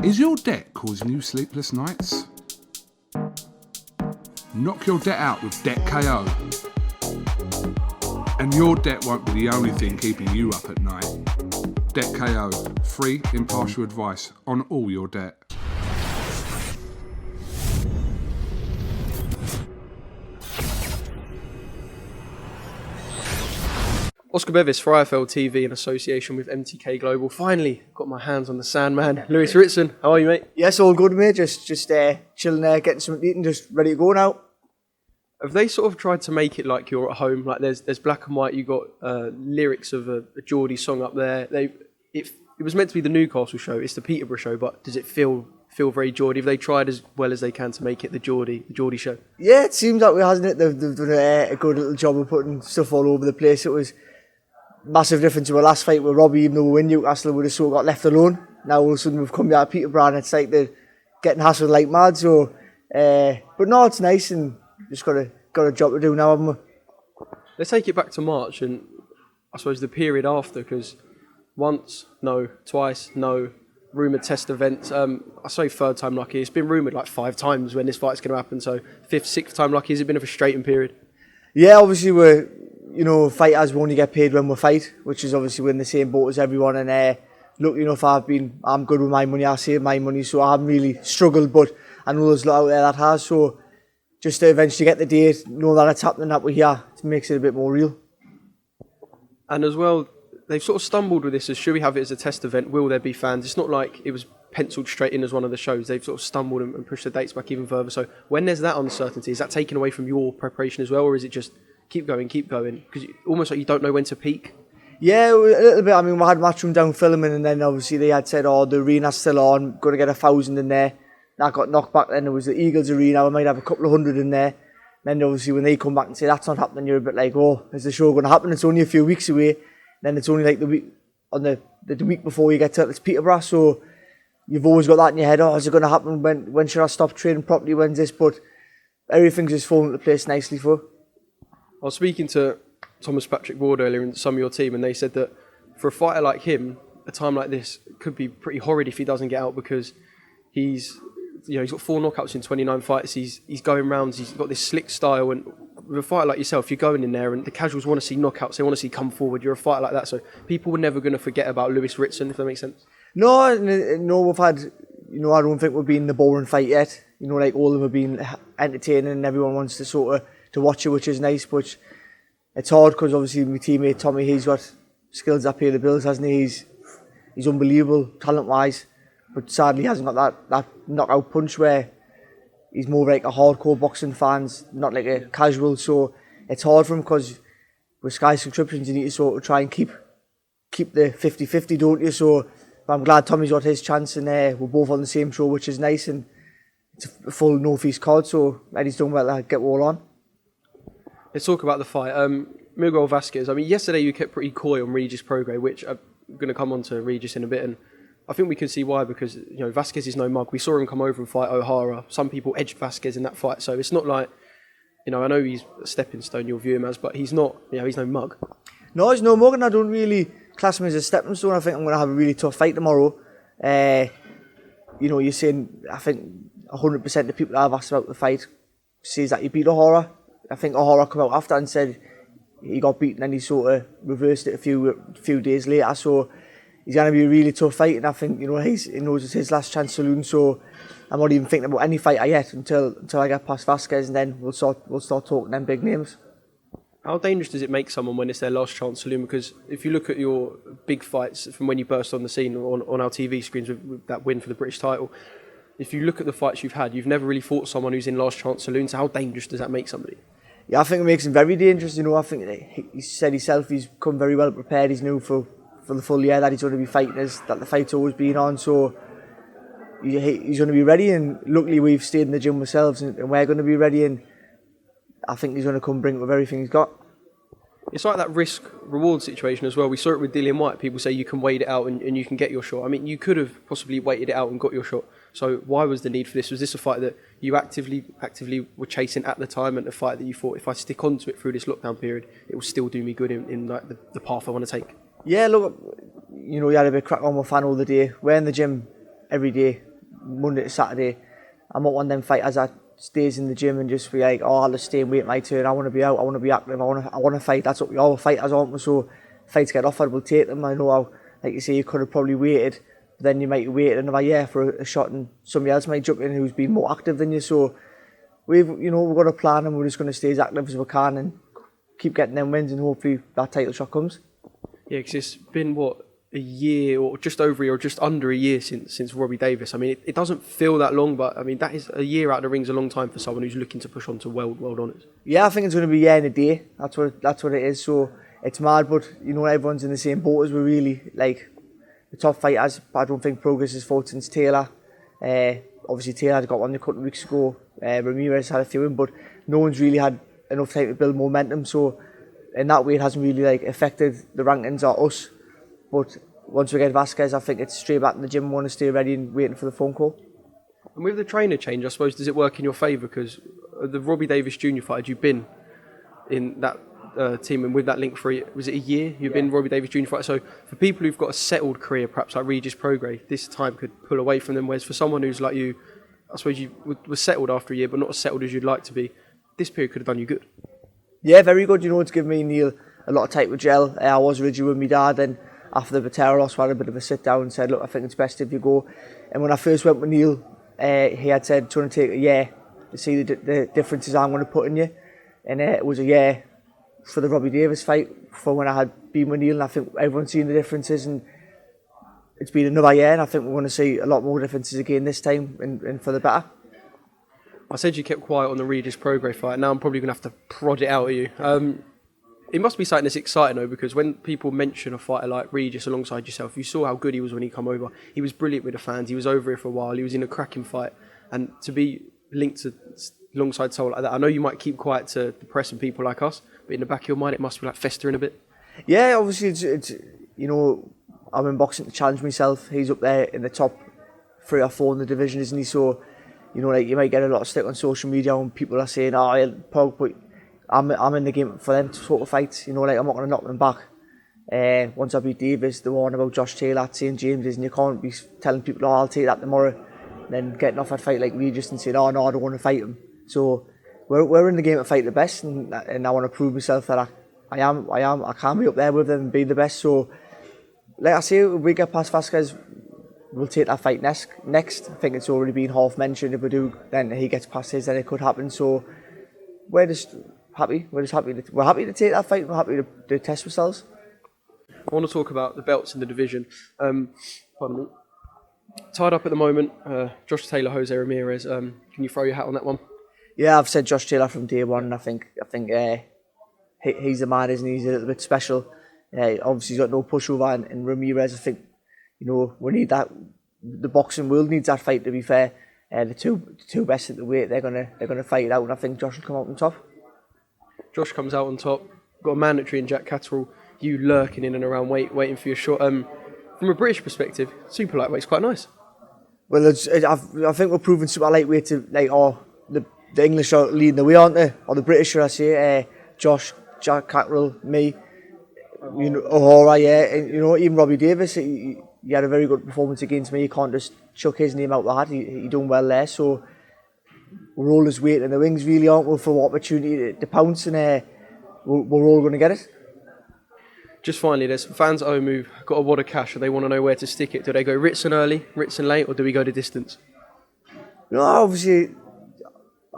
Is your debt causing you sleepless nights? Knock your debt out with Debt KO. And your debt won't be the only thing keeping you up at night. Debt KO, free impartial advice on all your debt. Oscar BEVIS for IFL TV in association with MTK Global. Finally got my hands on the Sandman. Lewis Ritson, how are you, mate? Yes, all good, mate. Just chilling there, getting something to eat and just ready to go now. Have they sort of tried to make it like you're at home? Like there's black and white, you got lyrics of a Geordie song up there. It was meant to be the Newcastle show, it's the Peterborough show, but does it feel very Geordie? Have they tried as well as they can to make it the Geordie show? Yeah, it seems that way, hasn't it? They've done a good little job of putting stuff all over the place. It was massive difference to our last fight with Robbie, even though we win Newcastle, we would have sort of got left alone. Now all of a sudden we've come out of Peterborough and it's like they're getting hassled like mad. So, but no, it's nice and just got a job to do now, haven't we? Let's take it back to March and I suppose the period after, because once, no, twice, no, rumoured test events. I say third time lucky. It's been rumoured like 5 times when this fight's going to happen. So 5th, 6th time lucky. Has it been a frustrating period? Yeah, obviously fighters we only get paid when we fight, which is obviously we're in the same boat as everyone. And luckily enough, I'm good with my money. I save my money, so I haven't really struggled. But I know there's a lot out there that has. So just to eventually get the date, know that it's happening, that we're here, it makes it a bit more real. And as well, they've sort of stumbled with this as, should we have it as a test event? Will there be fans? It's not like it was penciled straight in as one of the shows. They've sort of stumbled and pushed the dates back even further. So when there's that uncertainty, is that taken away from your preparation as well, or is it just keep going? Because almost like you don't know when to peak. Yeah, a little bit. I mean, we had Matchroom down filming, and then obviously they had said, the arena's still on, going to get 1,000 in there. That got knocked back. Then there was the Eagles Arena, we might have a couple of hundred in there. Then obviously when they come back and say that's not happening, you're a bit like, is the show going to happen? It's only a few weeks away. Then it's only like the week on the week before you get to it's Peterborough. So you've always got that in your head. Is it going to happen? When should I stop training properly? When's this? But everything's just falling into place nicely for. I was speaking to Thomas Patrick Ward earlier and some of your team, and they said that for a fighter like him, a time like this could be pretty horrid if he doesn't get out, because he's got 4 knockouts in 29 fights. He's going rounds. He's got this slick style, and with a fighter like yourself, you're going in there, and the casuals want to see knockouts. They want to see come forward. You're a fighter like that, so people were never going to forget about Lewis Ritson, if that makes sense. No, we've had. I don't think we've been the boring fight yet. Like all of them have been entertaining, and everyone wants to sort of to watch it, which is nice. But it's hard because obviously my teammate Tommy, he's got skills that pay the bills, hasn't he? He's unbelievable talent-wise, but sadly he hasn't got that knockout punch where he's more like a hardcore boxing fans, not like a casual. So it's hard for him because with Sky subscriptions you need to sort of try and keep the 50-50, don't you? So but I'm glad Tommy's got his chance, and we're both on the same show, which is nice, and it's a full no-fees card, so Eddie's done well to get all on. Let's talk about the fight. Miguel Vazquez, I mean, yesterday you kept pretty coy on Regis Prograis, which I'm going to come on to Regis in a bit, and I think we can see why, because Vazquez is no mug. We saw him come over and fight O'Hara. Some people edged Vazquez in that fight, so it's not like, I know he's a stepping stone, you'll view him as, but he's not, he's no mug. No, he's no mug, and I don't really class him as a stepping stone. I think I'm going to have a really tough fight tomorrow. You're saying, I think 100% of the people that I've asked about the fight says that he beat O'Hara. I think O'Hara came out after and said he got beaten, and he sort of reversed it a few days later. So he's going to be a really tough fight, and I think he knows it's his last chance saloon. So I'm not even thinking about any fighter yet until I get past Vazquez, and then we'll start talking them big names. How dangerous does it make someone when it's their last chance saloon? Because if you look at your big fights from when you burst on the scene on our TV screens with that win for the British title, if you look at the fights you've had, you've never really fought someone who's in last chance saloon. So how dangerous does that make somebody? Yeah, I think it makes him very dangerous. I think he said himself he's come very well prepared. He's new for the full year that he's going to be fighting, that the fight's always been on. So he's going to be ready, and luckily we've stayed in the gym ourselves, and we're going to be ready, and I think he's going to come bring it with everything he's got. It's like that risk-reward situation as well. We saw it with Dillian White. People say you can wait it out and you can get your shot. I mean, you could have possibly waited it out and got your shot. So why was the need for this? Was this a fight that you actively were chasing at the time, and a fight that you thought, if I stick onto it through this lockdown period, it will still do me good in like the path I want to take? Yeah, look, you had a bit crack on with fan all the day. We're in the gym every day, Monday to Saturday. I'm not one of them fighters that stays in the gym and just be like, oh, I'll just stay and wait my turn. I want to be out. I want to be active. I want to fight. That's what we all fighters, aren't we? So fights get offered, we'll take them. I know how, like you say, you could have probably waited. But then you might wait another year for a shot, and somebody else might jump in who's been more active than you. So we've got a plan, and we're just going to stay as active as we can and keep getting them wins, and hopefully that title shot comes. Yeah, because it's been, what, a year or just over a year or just under a year since Robbie Davis. I mean, it doesn't feel that long, but I mean, that is a year out of the ring's a long time for someone who's looking to push on to world honours. Yeah, I think it's going to be a year and a day. That's what it is. So it's mad, but everyone's in the same boat as we really. Like the top fighters, I don't think Prograis has fought since Taylor. Obviously Taylor had got one a couple of weeks ago. Ramirez had a few in, but no one's really had enough time to build momentum. So in that way, it hasn't really affected the rankings or us. But once we get Vazquez, I think it's straight back in the gym and want to stay ready and waiting for the phone call. And with the trainer change, I suppose, does it work in your favour? Because the Robbie Davis Jr. fight, had you been in that team and with that link for, was it a year? You've been Robbie Davis Jr. fighter. So for people who've got a settled career, perhaps like Regis Prograis, this time could pull away from them. Whereas for someone who's like you, I suppose you were settled after a year, but not as settled as you'd like to be, this period could have done you good. Yeah, very good. It's given me, Neil, a lot of time with gel. I was originally with my dad, and after the Patera loss, we had a bit of a sit down and said, look, I think it's best if you go. And when I first went with Neil, he had said, do you want to take a year to see the differences I'm going to put in you? And it was a year for the Robbie Davis fight for when I had been with Neil, and I think everyone's seen the differences, and it's been another year, and I think we're going to see a lot more differences again this time, and for the better. I said you kept quiet on the Regis Prograis fight. Now I'm probably going to have to prod it out of you. It must be something that's exciting though, because when people mention a fighter like Regis alongside yourself, you saw how good he was when he come over. He was brilliant with the fans. He was over here for a while. He was in a cracking fight, and to be linked alongside someone like that, I know you might keep quiet to the press and people like us, but in the back of your mind, it must be festering a bit. Yeah, obviously it's I'm in boxing to challenge myself. He's up there in the top 3 or 4 in the division, isn't he? So you might get a lot of stick on social media when people are saying, oh, yeah, Pog, but I'm in the game for them sort of fights. I'm not going to knock them back. Once I beat Davis, the one about Josh Taylor at St James's, and you can't be telling people, oh, I'll take that tomorrow, and then getting off a fight like Regis and saying, oh no, I don't want to fight him. So we're in the game to fight the best, and I want to prove myself that I can be up there with them and be the best. So like I say, if we get past Vazquez, we'll take that fight next. I think it's already been half mentioned. If we do, then he gets past his, then it could happen. So we're just happy. We're happy to take that fight. We're happy to test ourselves. I want to talk about the belts in the division. Pardon me. Tied up at the moment, Josh Taylor, Jose Ramirez. Can you throw your hat on that one? Yeah, I've said Josh Taylor from day one, and I think he's the man, isn't he? He's a little bit special. Obviously, he's got no pushover, and Ramirez, I think, we need that. The boxing world needs that fight. To be fair, the two best at the weight, they're gonna fight it out, and I think Josh will come out on top. Josh comes out on top. Got a mandatory in Jack Catterall. You lurking in and around, waiting for your shot. From a British perspective, super lightweight's quite nice. Well, I think we're proving super lightweight to the English are leading the way, aren't they? Or the British, should I say? Josh, Jack Catterall, me. O'Hara, yeah, and even Robbie Davis, he had a very good performance against me. You can't just chuck his name out the hat. He done well there, so we're all just waiting in the wings, really, aren't we, for opportunity to pounce, and we're all going to get it. Just finally, there's fans at home who've got a wad of cash and they want to know where to stick it. Do they go Ritson early, Ritson late, or do we go the distance? Obviously,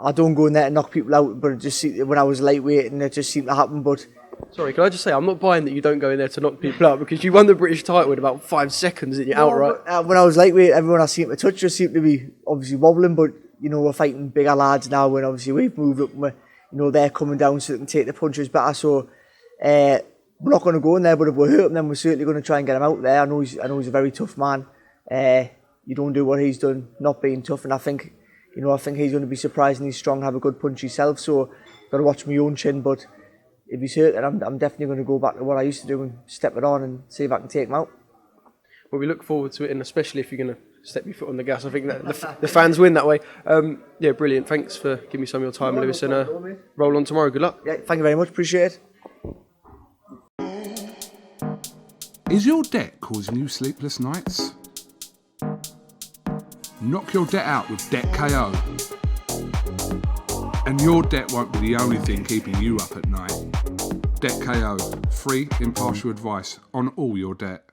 I don't go in there to knock people out, but when I was lightweight, and it just seemed to happen. But sorry, can I just say, I'm not buying that you don't go in there to knock people out, because you won the British title in about 5 seconds and you're outright. When I was lightweight, everyone I seemed to touch just seemed to be obviously wobbling, but we're fighting bigger lads now, and obviously we've moved up, and they're coming down so they can take the punches better. So we're not going to go in there, but if we're hurting them, we're certainly going to try and get him out there. I know he's a very tough man. You don't do what he's done, not being tough, and I think he's going to be surprisingly strong, have a good punch himself. So got to watch my own chin, but if he's hurt, then I'm definitely going to go back to what I used to do and step it on and see if I can take him out. Well, we look forward to it, and especially if you're going to step your foot on the gas. I think that the fans win that way. Yeah, brilliant. Thanks for giving me some of your time, Lewis, and roll on tomorrow. Good luck. Yeah, thank you very much. Appreciate it. Is your debt causing you sleepless nights? Knock your debt out with Debt KO. And your debt won't be the only thing keeping you up at night. Debt KO, free impartial advice on all your debt.